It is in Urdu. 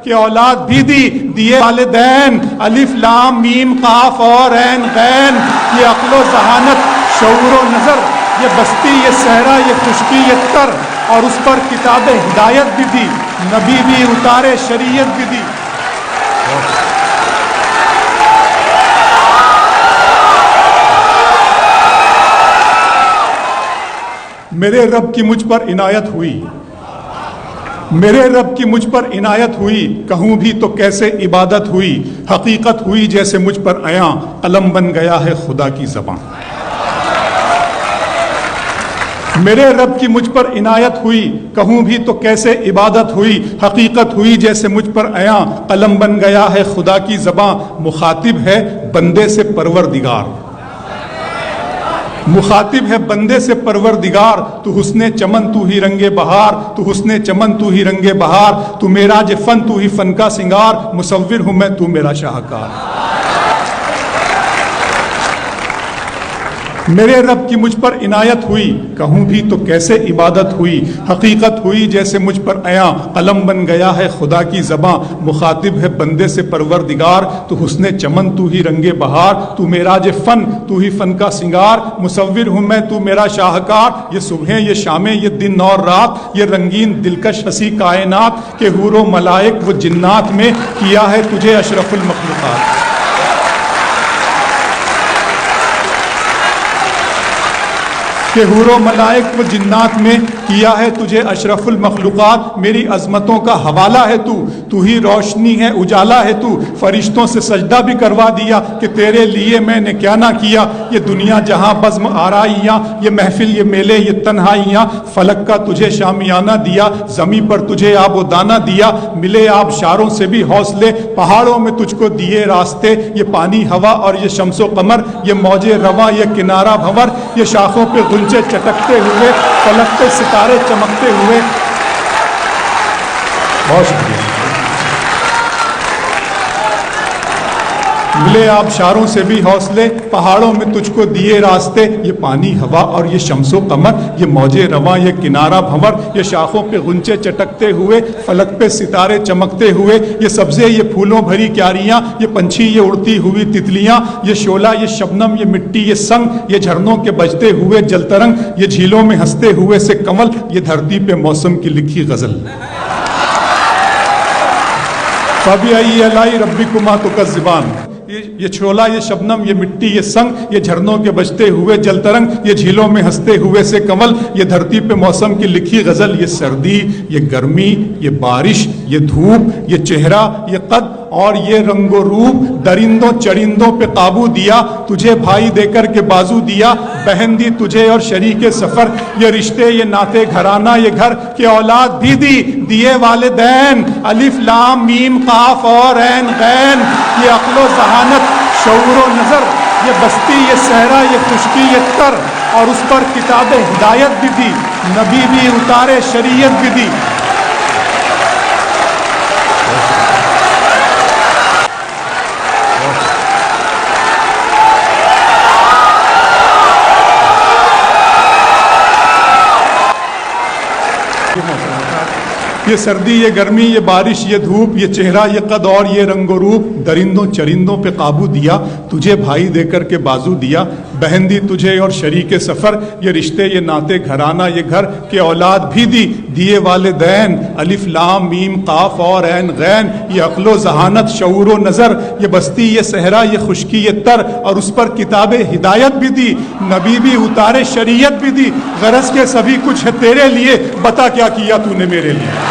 کہ اولاد بھی دیے والدین، الف لام میم قاف اور عین غین، یہ عقل و ذہانت شعور و نظر، یہ بستی یہ صحرا یہ خشکی یہ تر، اور اس پر کتاب ہدایت بھی دی، نبی بھی اتارے شریعت بھی دی۔ میرے رب کی مجھ پر عنایت ہوئی، میرے رب کی مجھ پر عنایت ہوئی، کہوں بھی تو کیسے عبادت ہوئی، حقیقت ہوئی جیسے مجھ پر عیاں، قلم بن گیا ہے خدا کی زبان۔ میرے رب کی مجھ پر عنایت ہوئی، کہوں بھی تو کیسے عبادت ہوئی، حقیقت ہوئی جیسے مجھ پر عیاں، قلم بن گیا ہے خدا کی زبان۔ مخاطب ہے بندے سے پروردگار، مخاطب ہے بندے سے پروردگار، تو حسن چمن تو ہی رنگ بہار، تو حسن چمن تو ہی رنگ بہار، تو معراج فن تو ہی فن کا سنگار، مصور ہوں میں تو میرا شاہکار۔ میرے رب کی مجھ پر عنایت ہوئی، کہوں بھی تو کیسے عبادت ہوئی، حقیقت ہوئی جیسے مجھ پر عیاں، قلم بن گیا ہے خدا کی زبان۔ مخاطب ہے بندے سے پروردگار، تو حسن چمن تو ہی رنگ بہار، تو معراج فن تو ہی فن کا سنگار، مصور ہوں میں تو میرا شاہکار۔ یہ صبحیں یہ شامیں یہ دن اور رات، یہ رنگین دلکش ہنسی کائنات، کہ حور و ملائک و جنات میں کیا ہے تجھے اشرف المخلوقات۔ کہ حور و ملائک و جنات میں کیا ہے تجھے اشرف المخلوقات۔ میری عظمتوں کا حوالہ ہے تو ہی روشنی ہے اجالا ہے تو، فرشتوں سے سجدہ بھی کروا دیا کہ تیرے لیے میں نے کیا نہ کیا۔ یہ دنیا جہاں بزم آرائیاں، یہ محفل یہ میلے یہ تنہائیاں، فلک کا تجھے شامیانہ دیا، زمین پر تجھے آب و دانہ دیا، ملے آبشاروں سے بھی حوصلے، پہاڑوں میں تجھ کو دیے راستے، یہ پانی ہوا اور یہ شمس و قمر، یہ موج رواں یہ کنارہ بھنور، یہ شاخوں پہ غنچے چٹکتے ہوئے، فلک پہ ستارے چمکتے ہوئے۔ بہت شکریہ۔ ملے آبشاروں سے بھی حوصلے، پہاڑوں میں تجھ کو دیے راستے، یہ پانی ہوا اور یہ شمس و قمر، یہ موج رواں یہ کنارہ بھنور، یہ شاخوں پہ غنچے چٹکتے ہوئے، فلک پہ ستارے چمکتے ہوئے، یہ سبزے یہ پھولوں بھری کیاریاں، یہ پنچھی یہ اڑتی ہوئی تتلیاں، یہ شعلہ یہ شبنم یہ مٹی یہ سنگ، یہ جھرنوں کے بجتے ہوئے جل ترنگ، یہ جھیلوں میں ہنستے ہوئے سے کمل، یہ دھرتی پہ موسم کی لکھی غزل۔ فَبِأَيِّ آلَاءِ رَبِّكُمَا تُكَذِّبَانِ، یہ چھولا یہ شبنم یہ مٹی یہ سنگ، یہ جھرنوں کے بجتے ہوئے جل ترنگ، یہ جھیلوں میں ہنستے ہوئے سے کمل، یہ دھرتی پہ موسم کی لکھی غزل۔ یہ سردی یہ گرمی یہ بارش یہ دھوپ یہ چہرہ یہ قد اور یہ رنگ و روپ، درندوں چرندوں پہ قابو دیا، تجھے بھائی دے کر کے بازو دیا، بہن دی تجھے اور شریک سفر، یہ رشتے یہ ناتے گھرانہ یہ گھر، کہ اولاد بھی دیے والدین، الف لام میم قاف اور عین غین، یہ عقل و ذہانت شعور و نظر، یہ بستی یہ صحرا یہ خشکی یہ تر، اور اس پر کتاب ہدایت بھی دی، نبی بھی اتارے شریعت بھی دی۔ یہ سردی یہ گرمی یہ بارش یہ دھوپ، یہ چہرہ یہ قد اور یہ رنگ و روپ، درندوں چرندوں پہ قابو دیا، تجھے بھائی دے کر کے بازو دیا، بہن دی تجھے اور شریک سفر، یہ رشتے یہ ناتے گھرانہ یہ گھر، کہ اولاد بھی دیے والدین، الف لام میم قاف اور عین غین، یہ عقل و ذہانت شعور و نظر، یہ بستی یہ صحرا یہ خشکی یہ تر، اور اس پر کتاب ہدایت بھی دی، نبی بھی اتارے شریعت بھی دی۔ غرض کے سبھی کچھ ہے تیرے لیے، بتا کیا کیا تو نے میرے لیے۔